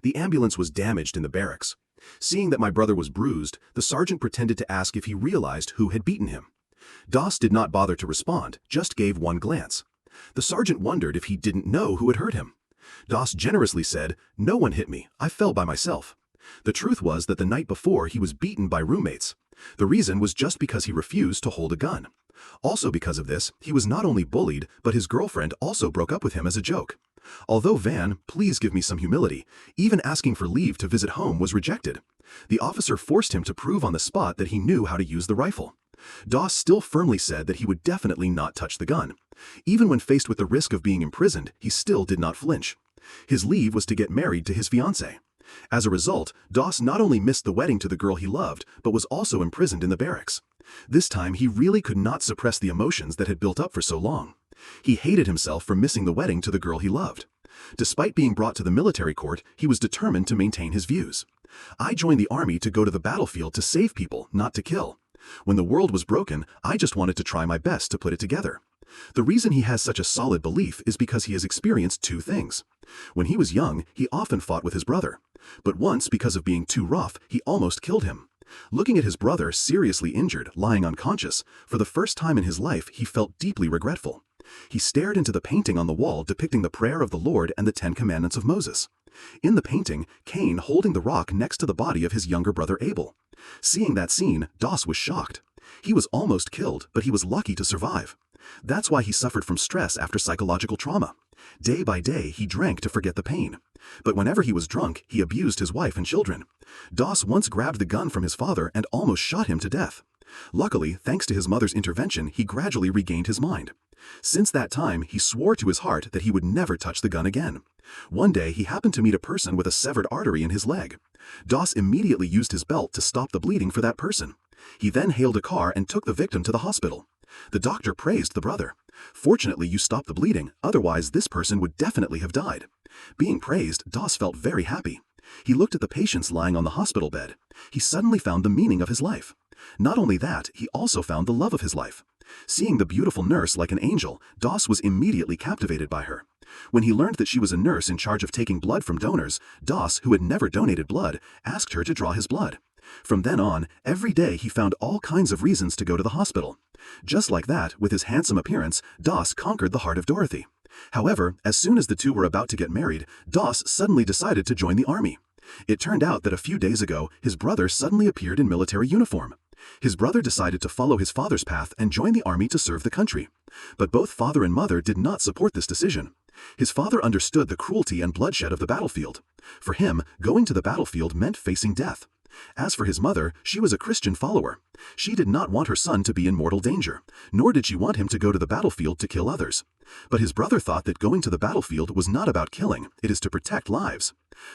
The ambulance was damaged in the barracks. Seeing that my brother was bruised, the sergeant pretended to ask if he realized who had beaten him. Doss did not bother to respond, just gave one glance. The sergeant wondered if he didn't know who had hurt him. Doss generously said, "No one hit me, I fell by myself." The truth was that the night before he was beaten by roommates. The reason was just because he refused to hold a gun. Also because of this, he was not only bullied, but his girlfriend also broke up with him as a joke. Although Van, please give me some humility, even asking for leave to visit home was rejected. The officer forced him to prove on the spot that he knew how to use the rifle. Doss still firmly said that he would definitely not touch the gun. Even when faced with the risk of being imprisoned, he still did not flinch. His leave was to get married to his fiancée. As a result, Doss not only missed the wedding to the girl he loved, but was also imprisoned in the barracks. This time he really could not suppress the emotions that had built up for so long. He hated himself for missing the wedding to the girl he loved. Despite being brought to the military court, he was determined to maintain his views. "I joined the army to go to the battlefield to save people, not to kill. When the world was broken, I just wanted to try my best to put it together." The reason he has such a solid belief is because he has experienced two things. When he was young, he often fought with his brother. But once, because of being too rough, he almost killed him. Looking at his brother seriously injured, lying unconscious, for the first time in his life he felt deeply regretful. He stared into the painting on the wall depicting the prayer of the Lord and the 10 Commandments of Moses. In the painting, Cain holding the rock next to the body of his younger brother Abel. Seeing that scene, Doss was shocked. He was almost killed, but he was lucky to survive. That's why he suffered from stress after psychological trauma. Day by day, he drank to forget the pain. But whenever he was drunk, he abused his wife and children. Doss once grabbed the gun from his father and almost shot him to death. Luckily, thanks to his mother's intervention, he gradually regained his mind. Since that time, he swore to his heart that he would never touch the gun again. One day, he happened to meet a person with a severed artery in his leg. Doss immediately used his belt to stop the bleeding for that person. He then hailed a car and took the victim to the hospital. The doctor praised the brother. "Fortunately, you stopped the bleeding, otherwise this person would definitely have died." Being praised, Doss felt very happy. He looked at the patients lying on the hospital bed. He suddenly found the meaning of his life. Not only that, he also found the love of his life. Seeing the beautiful nurse like an angel, Doss was immediately captivated by her. When he learned that she was a nurse in charge of taking blood from donors, Doss, who had never donated blood, asked her to draw his blood. From then on, every day he found all kinds of reasons to go to the hospital. Just like that, with his handsome appearance, Doss conquered the heart of Dorothy. However, as soon as the two were about to get married, Doss suddenly decided to join the army. It turned out that a few days ago, his brother suddenly appeared in military uniform. His brother decided to follow his father's path and join the army to serve the country. But both father and mother did not support this decision. His father understood the cruelty and bloodshed of the battlefield. For him, going to the battlefield meant facing death. As for his mother, she was a Christian follower. She did not want her son to be in mortal danger, nor did she want him to go to the battlefield to kill others. But his brother thought that going to the battlefield was not about killing, it is to protect lives.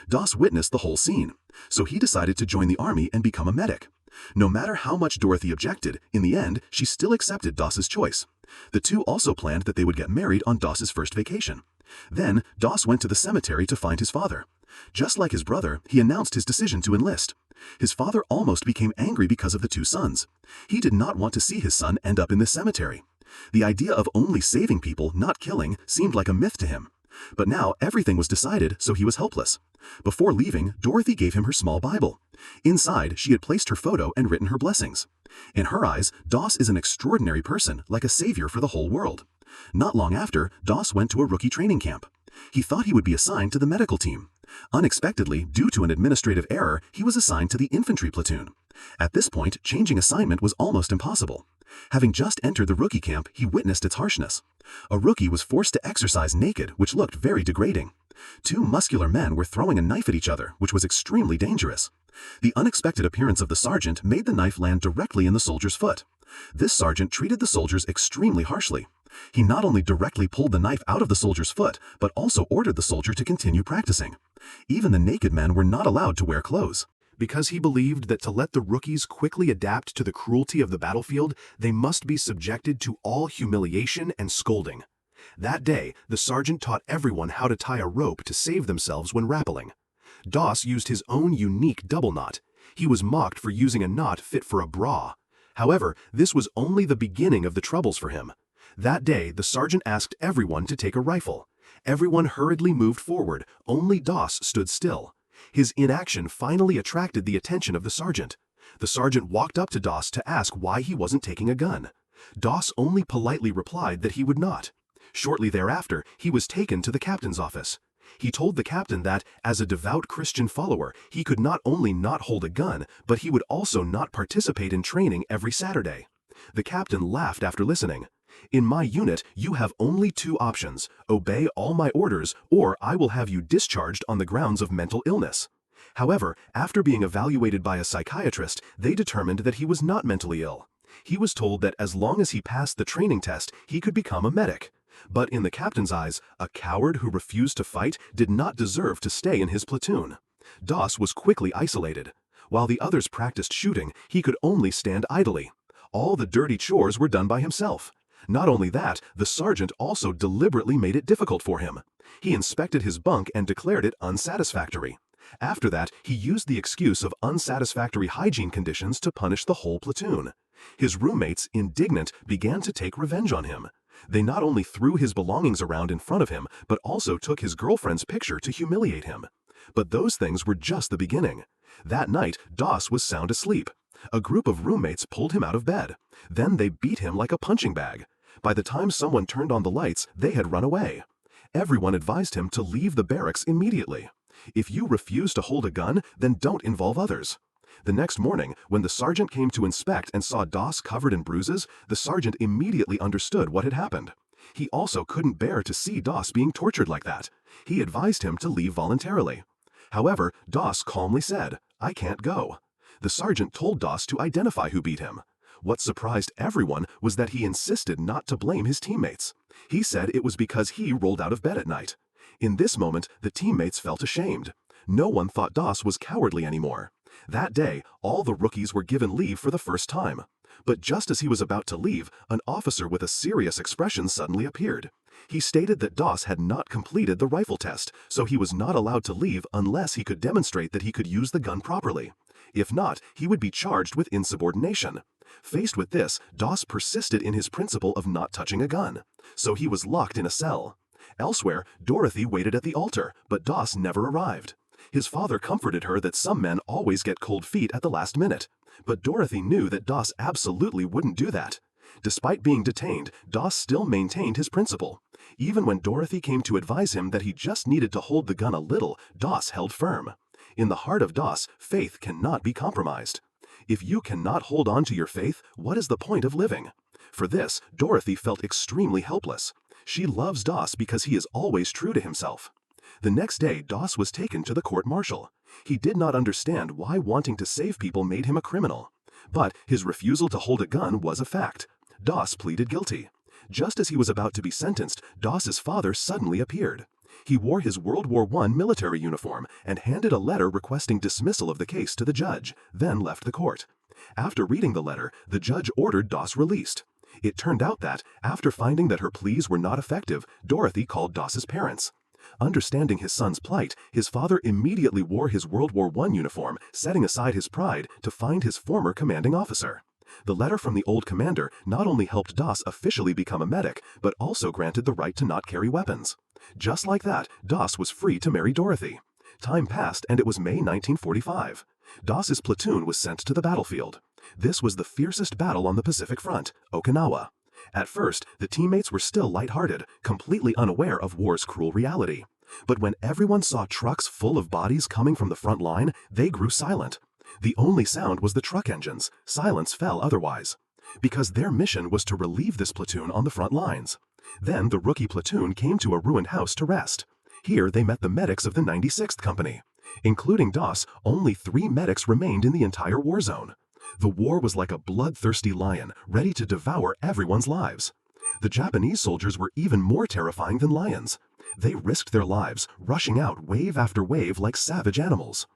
Doss witnessed the whole scene, so he decided to join the army and become a medic. No matter how much Dorothy objected, in the end, she still accepted Doss's choice. The two also planned that they would get married on Doss's first vacation. Then, Doss went to the cemetery to find his father. Just like his brother, he announced his decision to enlist. His father almost became angry because of the two sons. He did not want to see his son end up in this cemetery. The idea of only saving people, not killing, seemed like a myth to him. But now everything was decided, so he was helpless. Before leaving, Dorothy gave him her small Bible. Inside, she had placed her photo and written her blessings. In her eyes, Doss is an extraordinary person, like a savior for the whole world. Not long after, Doss went to a rookie training camp. He thought he would be assigned to the medical team. Unexpectedly, due to an administrative error, he was assigned to the infantry platoon. At this point, changing assignment was almost impossible. Having just entered the rookie camp, he witnessed its harshness. A rookie was forced to exercise naked, which looked very degrading. Two muscular men were throwing a knife at each other, which was extremely dangerous. The unexpected appearance of the sergeant made the knife land directly in the soldier's foot. This sergeant treated the soldiers extremely harshly. He not only directly pulled the knife out of the soldier's foot, but also ordered the soldier to continue practicing. Even the naked men were not allowed to wear clothes. Because he believed that to let the rookies quickly adapt to the cruelty of the battlefield, they must be subjected to all humiliation and scolding. That day, the sergeant taught everyone how to tie a rope to save themselves when rappelling. Doss used his own unique double knot. He was mocked for using a knot fit for a bra. However, this was only the beginning of the troubles for him. That day, the sergeant asked everyone to take a rifle. Everyone hurriedly moved forward, only Doss stood still. His inaction finally attracted the attention of the sergeant. The sergeant walked up to Doss to ask why he wasn't taking a gun. Doss only politely replied that he would not. Shortly thereafter, he was taken to the captain's office. He told the captain that, as a devout Christian follower, he could not only not hold a gun, but he would also not participate in training every Saturday. The captain laughed after listening. "In my unit, you have only two options: obey all my orders, or I will have you discharged on the grounds of mental illness." However, after being evaluated by a psychiatrist, they determined that he was not mentally ill. He was told that as long as he passed the training test, he could become a medic. But in the captain's eyes, a coward who refused to fight did not deserve to stay in his platoon. Doss was quickly isolated. While the others practiced shooting, he could only stand idly. All the dirty chores were done by himself. Not only that, the sergeant also deliberately made it difficult for him. He inspected his bunk and declared it unsatisfactory. After that, he used the excuse of unsatisfactory hygiene conditions to punish the whole platoon. His roommates, indignant, began to take revenge on him. They not only threw his belongings around in front of him, but also took his girlfriend's picture to humiliate him. But those things were just the beginning. That night, Doss was sound asleep. A group of roommates pulled him out of bed. Then they beat him like a punching bag. By the time someone turned on the lights, they had run away. Everyone advised him to leave the barracks immediately. If you refuse to hold a gun, then don't involve others. The next morning, when the sergeant came to inspect and saw Doss covered in bruises, the sergeant immediately understood what had happened. He also couldn't bear to see Doss being tortured like that. He advised him to leave voluntarily. However, Doss calmly said, "I can't go." The sergeant told Doss to identify who beat him. What surprised everyone was that he insisted not to blame his teammates. He said it was because he rolled out of bed at night. In this moment, the teammates felt ashamed. No one thought Doss was cowardly anymore. That day, all the rookies were given leave for the first time. But just as he was about to leave, an officer with a serious expression suddenly appeared. He stated that Doss had not completed the rifle test, so he was not allowed to leave unless he could demonstrate that he could use the gun properly. If not, he would be charged with insubordination. Faced with this, Doss persisted in his principle of not touching a gun. So he was locked in a cell. Elsewhere, Dorothy waited at the altar, but Doss never arrived. His father comforted her that some men always get cold feet at the last minute. But Dorothy knew that Doss absolutely wouldn't do that. Despite being detained, Doss still maintained his principle. Even when Dorothy came to advise him that he just needed to hold the gun a little, Doss held firm. In the heart of Doss, faith cannot be compromised. If you cannot hold on to your faith, what is the point of living? For this, Dorothy felt extremely helpless. She loves Doss because he is always true to himself. The next day, Doss was taken to the court-martial. He did not understand why wanting to save people made him a criminal. But his refusal to hold a gun was a fact. Doss pleaded guilty. Just as he was about to be sentenced, Doss's father suddenly appeared. He wore his World War I military uniform and handed a letter requesting dismissal of the case to the judge, then left the court. After reading the letter, the judge ordered Doss released. It turned out that, after finding that her pleas were not effective, Dorothy called Doss's parents. Understanding his son's plight, his father immediately wore his World War I uniform, setting aside his pride, to find his former commanding officer. The letter from the old commander not only helped Doss officially become a medic, but also granted the right to not carry weapons. Just like that, Doss was free to marry Dorothy. Time passed and it was May 1945. Doss's platoon was sent to the battlefield. This was the fiercest battle on the Pacific Front, Okinawa. At first, the teammates were still lighthearted, completely unaware of war's cruel reality. But when everyone saw trucks full of bodies coming from the front line, they grew silent. The only sound was the truck engines. Silence fell otherwise. Because their mission was to relieve this platoon on the front lines. Then the rookie platoon came to a ruined house to rest. Here they met the medics of the 96th Company. Including Doss, only 3 medics remained in the entire war zone. The war was like a bloodthirsty lion, ready to devour everyone's lives. The Japanese soldiers were even more terrifying than lions. They risked their lives, rushing out wave after wave like savage animals.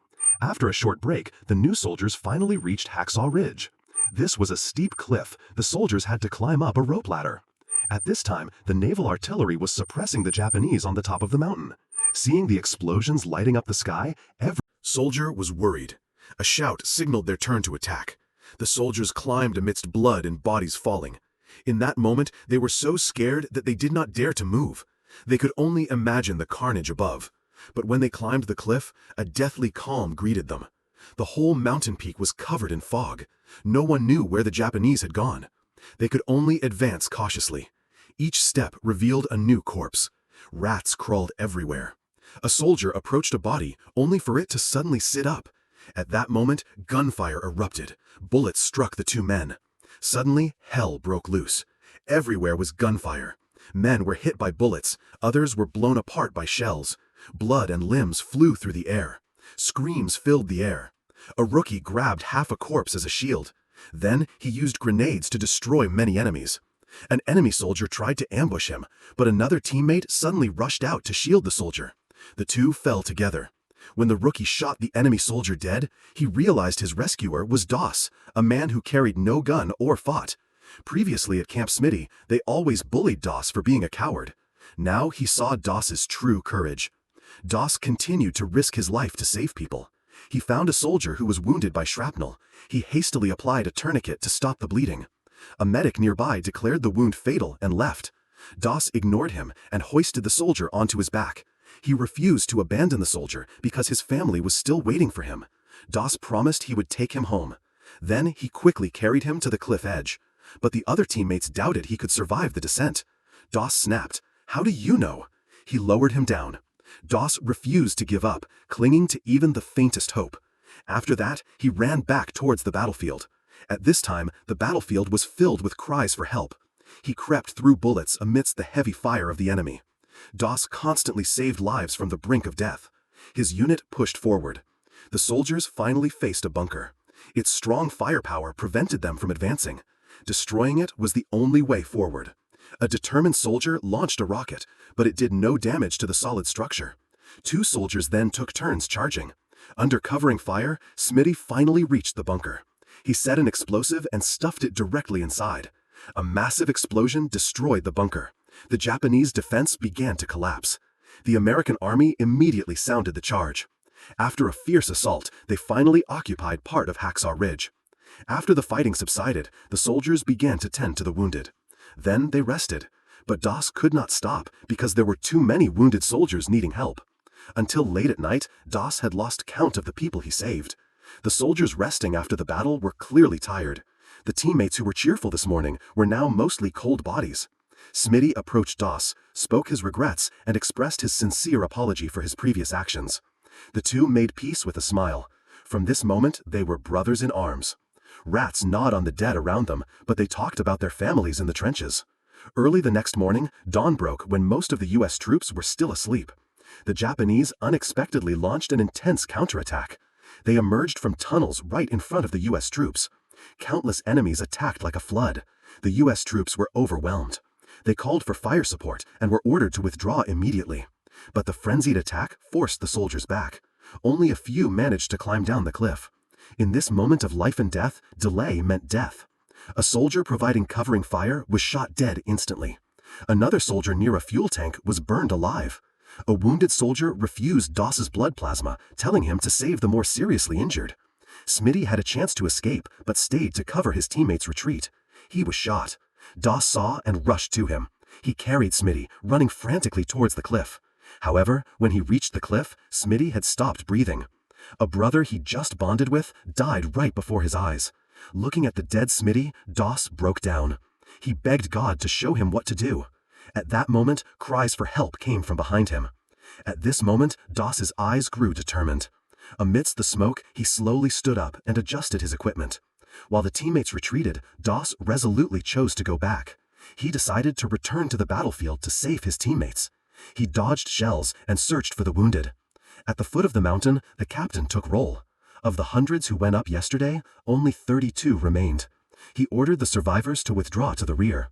After a short break, the new soldiers finally reached Hacksaw Ridge. This was a steep cliff. The soldiers had to climb up a rope ladder. At this time, the naval artillery was suppressing the Japanese on the top of the mountain. Seeing the explosions lighting up the sky, every soldier was worried. A shout signaled their turn to attack. The soldiers climbed amidst blood and bodies falling. In that moment, they were so scared that they did not dare to move. They could only imagine the carnage above. But when they climbed the cliff, a deathly calm greeted them. The whole mountain peak was covered in fog. No one knew where the Japanese had gone. They could only advance cautiously. Each step revealed a new corpse. Rats crawled everywhere. A soldier approached a body only for it to suddenly sit up. At that moment, gunfire erupted. Bullets struck the two men. Suddenly, hell broke loose. Everywhere was gunfire. Men were hit by bullets, others were blown apart by shells. Blood and limbs flew through the air. Screams filled the air. A rookie grabbed half a corpse as a shield. Then he used grenades to destroy many enemies. An enemy soldier tried to ambush him, but another teammate suddenly rushed out to shield the soldier. The two fell together. When the rookie shot the enemy soldier dead, he realized his rescuer was Doss, a man who carried no gun or fought. Previously at Camp Smitty, they always bullied Doss for being a coward. Now he saw Doss's true courage. Doss continued to risk his life to save people. He found a soldier who was wounded by shrapnel. He hastily applied a tourniquet to stop the bleeding. A medic nearby declared the wound fatal and left. Doss ignored him and hoisted the soldier onto his back. He refused to abandon the soldier because his family was still waiting for him. Doss promised he would take him home. Then he quickly carried him to the cliff edge. But the other teammates doubted he could survive the descent. Doss snapped, "How do you know?" He lowered him down. Doss refused to give up, clinging to even the faintest hope. After that, he ran back towards the battlefield. At this time, the battlefield was filled with cries for help. He crept through bullets amidst the heavy fire of the enemy. Doss constantly saved lives from the brink of death. His unit pushed forward. The soldiers finally faced a bunker. Its strong firepower prevented them from advancing. Destroying it was the only way forward. A determined soldier launched a rocket, but it did no damage to the solid structure. Two soldiers then took turns charging. Under covering fire, Smitty finally reached the bunker. He set an explosive and stuffed it directly inside. A massive explosion destroyed the bunker. The Japanese defense began to collapse. The American army immediately sounded the charge. After a fierce assault, they finally occupied part of Hacksaw Ridge. After the fighting subsided, the soldiers began to tend to the wounded. Then they rested. But Doss could not stop because there were too many wounded soldiers needing help. Until late at night, Doss had lost count of the people he saved. The soldiers resting after the battle were clearly tired. The teammates who were cheerful this morning were now mostly cold bodies. Smitty approached Doss, spoke his regrets, and expressed his sincere apology for his previous actions. The two made peace with a smile. From this moment, they were brothers in arms. Rats gnawed on the dead around them, but they talked about their families in the trenches. Early the next morning, dawn broke when most of the U.S. troops were still asleep. The Japanese unexpectedly launched an intense counterattack. They emerged from tunnels right in front of the U.S. troops. Countless enemies attacked like a flood. The U.S. troops were overwhelmed. They called for fire support and were ordered to withdraw immediately. But the frenzied attack forced the soldiers back. Only a few managed to climb down the cliff. In this moment of life and death, delay meant death. A soldier providing covering fire was shot dead instantly. Another soldier near a fuel tank was burned alive. A wounded soldier refused Doss's blood plasma, telling him to save the more seriously injured. Smitty had a chance to escape, but stayed to cover his teammates' retreat. He was shot. Doss saw and rushed to him. He carried Smitty, running frantically towards the cliff. However, when he reached the cliff, Smitty had stopped breathing. A brother he just bonded with died right before his eyes. Looking at the dead Smitty, Doss broke down. He begged God to show him what to do. At that moment, cries for help came from behind him. At this moment, Doss's eyes grew determined. Amidst the smoke, he slowly stood up and adjusted his equipment. While the teammates retreated, Doss resolutely chose to go back. He decided to return to the battlefield to save his teammates. He dodged shells and searched for the wounded. At the foot of the mountain, the captain took roll. Of the hundreds who went up yesterday, only 32 remained. He ordered the survivors to withdraw to the rear.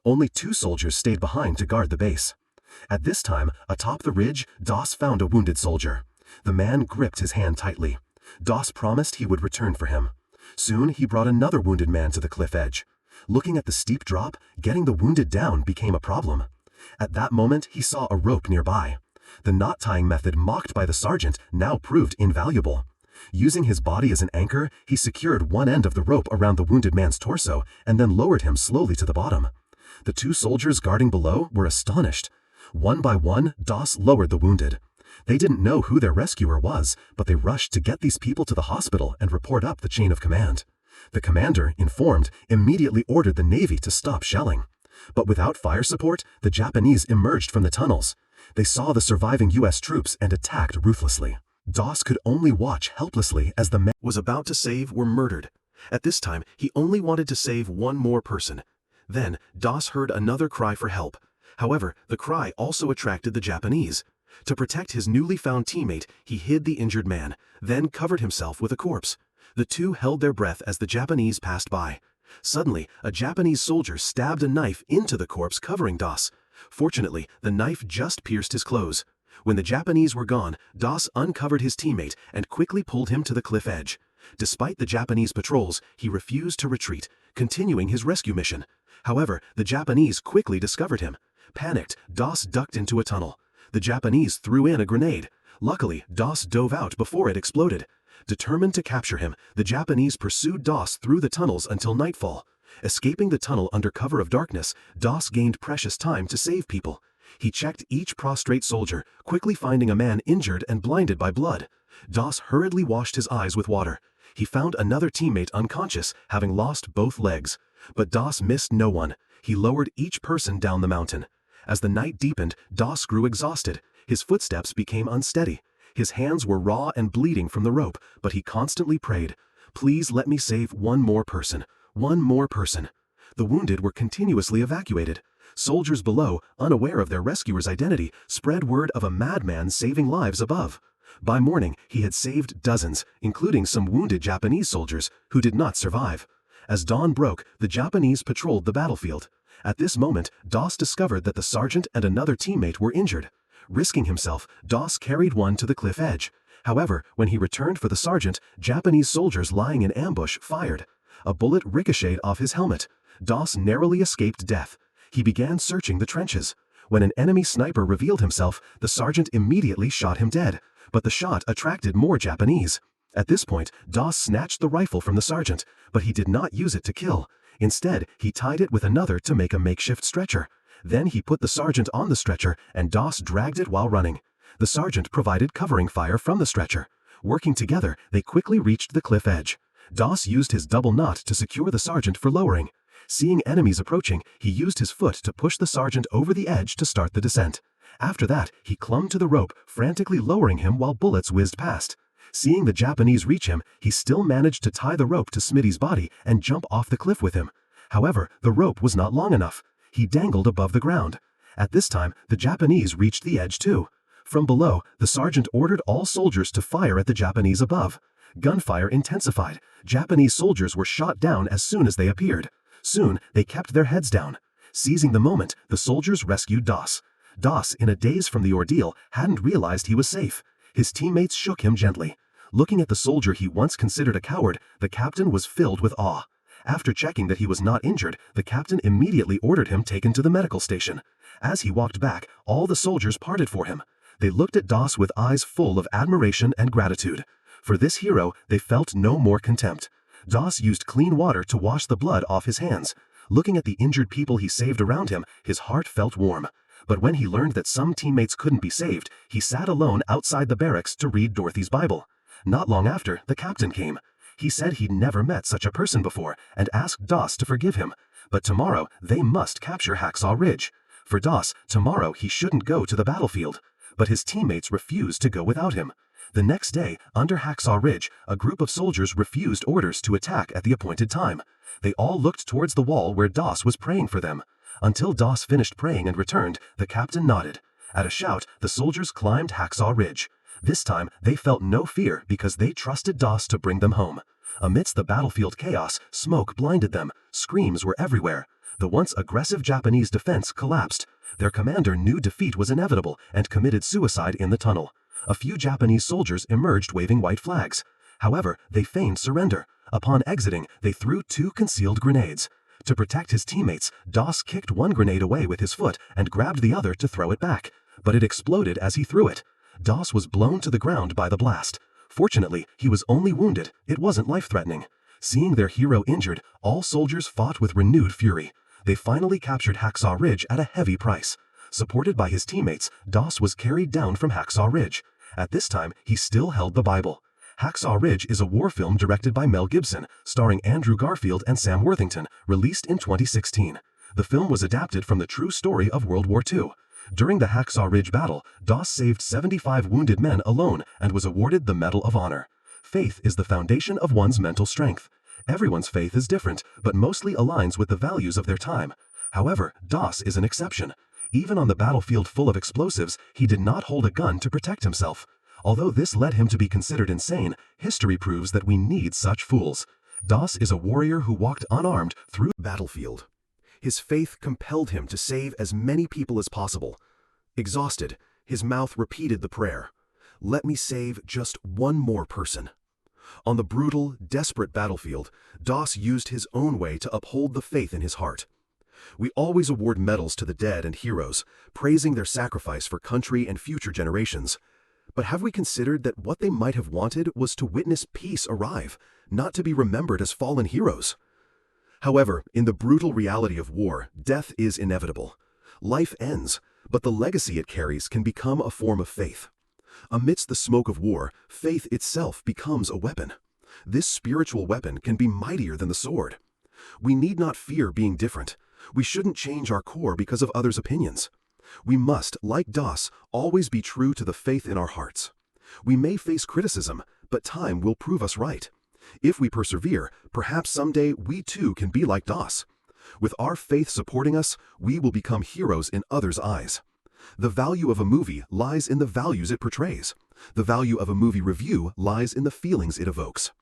Only 2 soldiers stayed behind to guard the base. At this time, atop the ridge, Doss found a wounded soldier. The man gripped his hand tightly. Doss promised he would return for him. Soon he brought another wounded man to the cliff edge. Looking at the steep drop, getting the wounded down became a problem. At that moment, he saw a rope nearby. The knot-tying method mocked by the sergeant now proved invaluable. Using his body as an anchor, he secured one end of the rope around the wounded man's torso and then lowered him slowly to the bottom. The 2 soldiers guarding below were astonished. One by one, Doss lowered the wounded. They didn't know who their rescuer was, but they rushed to get these people to the hospital and report up the chain of command. The commander, informed, immediately ordered the Navy to stop shelling. But without fire support, the Japanese emerged from the tunnels. They saw the surviving U.S. troops and attacked ruthlessly. Doss could only watch helplessly as the men was about to save were murdered. At this time, he only wanted to save one more person. Then, Doss heard another cry for help. However, the cry also attracted the Japanese. To protect his newly found teammate, he hid the injured man, then covered himself with a corpse. The two held their breath as the Japanese passed by. Suddenly, a Japanese soldier stabbed a knife into the corpse covering Doss. Fortunately, the knife just pierced his clothes. When the Japanese were gone, Doss uncovered his teammate and quickly pulled him to the cliff edge. Despite the Japanese patrols, he refused to retreat, continuing his rescue mission. However, the Japanese quickly discovered him. Panicked, Doss ducked into a tunnel. The Japanese threw in a grenade. Luckily, Doss dove out before it exploded. Determined to capture him, the Japanese pursued Doss through the tunnels until nightfall. Escaping the tunnel under cover of darkness, Doss gained precious time to save people. He checked each prostrate soldier, quickly finding a man injured and blinded by blood. Doss hurriedly washed his eyes with water. He found another teammate unconscious, having lost both legs. But Doss missed no one. He lowered each person down the mountain. As the night deepened, Doss grew exhausted. His footsteps became unsteady. His hands were raw and bleeding from the rope, but he constantly prayed, "Please let me save one more person. One more person." The wounded were continuously evacuated. Soldiers below, unaware of their rescuer's identity, spread word of a madman saving lives above. By morning, he had saved dozens, including some wounded Japanese soldiers, who did not survive. As dawn broke, the Japanese patrolled the battlefield. At this moment, Doss discovered that the sergeant and another teammate were injured. Risking himself, Doss carried one to the cliff edge. However, when he returned for the sergeant, Japanese soldiers lying in ambush fired. A bullet ricocheted off his helmet. Doss narrowly escaped death. He began searching the trenches. When an enemy sniper revealed himself, the sergeant immediately shot him dead. But the shot attracted more Japanese. At this point, Doss snatched the rifle from the sergeant, but he did not use it to kill. Instead, he tied it with another to make a makeshift stretcher. Then he put the sergeant on the stretcher, and Doss dragged it while running. The sergeant provided covering fire from the stretcher. Working together, they quickly reached the cliff edge. Doss used his double knot to secure the sergeant for lowering. Seeing enemies approaching, he used his foot to push the sergeant over the edge to start the descent. After that, he clung to the rope, frantically lowering him while bullets whizzed past. Seeing the Japanese reach him, he still managed to tie the rope to Smitty's body and jump off the cliff with him. However, the rope was not long enough. He dangled above the ground. At this time, the Japanese reached the edge too. From below, the sergeant ordered all soldiers to fire at the Japanese above. Gunfire intensified. Japanese soldiers were shot down as soon as they appeared. Soon, they kept their heads down. Seizing the moment, the soldiers rescued Doss. Doss, in a daze from the ordeal, hadn't realized he was safe. His teammates shook him gently. Looking at the soldier he once considered a coward, the captain was filled with awe. After checking that he was not injured, the captain immediately ordered him taken to the medical station. As he walked back, all the soldiers parted for him. They looked at Doss with eyes full of admiration and gratitude. For this hero, they felt no more contempt. Doss used clean water to wash the blood off his hands. Looking at the injured people he saved around him, his heart felt warm. But when he learned that some teammates couldn't be saved, he sat alone outside the barracks to read Dorothy's Bible. Not long after, the captain came. He said he'd never met such a person before and asked Doss to forgive him. But tomorrow, they must capture Hacksaw Ridge. For Doss, tomorrow he shouldn't go to the battlefield. But his teammates refused to go without him. The next day, under Hacksaw Ridge, a group of soldiers refused orders to attack at the appointed time. They all looked towards the wall where Doss was praying for them. Until Doss finished praying and returned, the captain nodded. At a shout, the soldiers climbed Hacksaw Ridge. This time, they felt no fear because they trusted Doss to bring them home. Amidst the battlefield chaos, smoke blinded them. Screams were everywhere. The once aggressive Japanese defense collapsed. Their commander knew defeat was inevitable and committed suicide in the tunnel. A few Japanese soldiers emerged waving white flags. However, they feigned surrender. Upon exiting, they threw 2 concealed grenades. To protect his teammates, Doss kicked one grenade away with his foot and grabbed the other to throw it back. But it exploded as he threw it. Doss was blown to the ground by the blast. Fortunately, he was only wounded. It wasn't life-threatening. Seeing their hero injured, all soldiers fought with renewed fury. They finally captured Hacksaw Ridge at a heavy price. Supported by his teammates, Doss was carried down from Hacksaw Ridge. At this time, he still held the Bible. Hacksaw Ridge is a war film directed by Mel Gibson, starring Andrew Garfield and Sam Worthington, released in 2016. The film was adapted from the true story of World War II. During the Hacksaw Ridge battle, Doss saved 75 wounded men alone and was awarded the Medal of Honor. Faith is the foundation of one's mental strength. Everyone's faith is different, but mostly aligns with the values of their time. However, Doss is an exception. Even on the battlefield full of explosives, he did not hold a gun to protect himself. Although this led him to be considered insane, history proves that we need such fools. Doss is a warrior who walked unarmed through the battlefield. His faith compelled him to save as many people as possible. Exhausted, his mouth repeated the prayer, "Let me save just one more person." On the brutal, desperate battlefield, Doss used his own way to uphold the faith in his heart. We always award medals to the dead and heroes, praising their sacrifice for country and future generations. But have we considered that what they might have wanted was to witness peace arrive, not to be remembered as fallen heroes? However, in the brutal reality of war, death is inevitable. Life ends, but the legacy it carries can become a form of faith. Amidst the smoke of war, faith itself becomes a weapon. This spiritual weapon can be mightier than the sword. We need not fear being different. We shouldn't change our core because of others' opinions. We must, like Doss, always be true to the faith in our hearts. We may face criticism, but time will prove us right. If we persevere, perhaps someday we too can be like Doss. With our faith supporting us, we will become heroes in others' eyes. The value of a movie lies in the values it portrays. The value of a movie review lies in the feelings it evokes.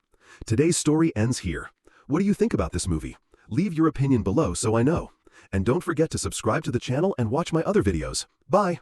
Today's story ends here. What do you think about this movie? Leave your opinion below so I know. And don't forget to subscribe to the channel and watch my other videos. Bye!